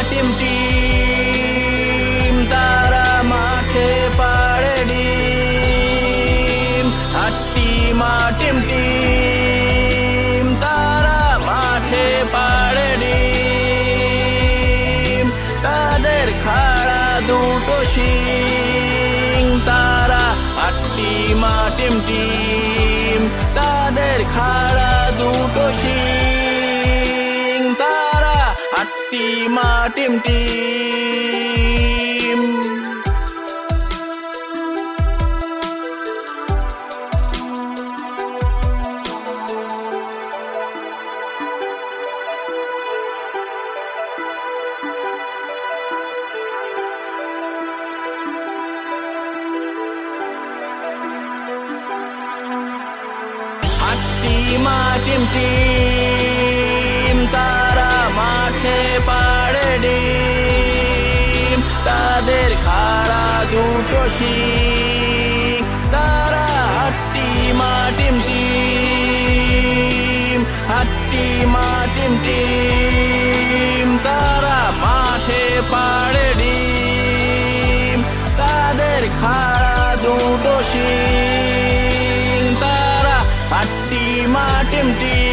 team তারা মাঠে পাড়ে ডিম হাট্টি মা টিম তারা মাঠে পাড়ে ডিম তাদের খাড়া দুটো শিং তারা হাট্টি মা টিম তাদের খাড়া দুটো শিং তারা হাট্টি মা টিম হাট্টি মা টিম তারা মাঠে পাড়ে ডিম তাদের খাড়া দুটো শিং তারা হাট্টি মা টিম হাট্টি মা টিম তারা মাঠে পাড়ে ডিম তাদের খাড়া দুটো শিং তারা হাট্টি মা টিম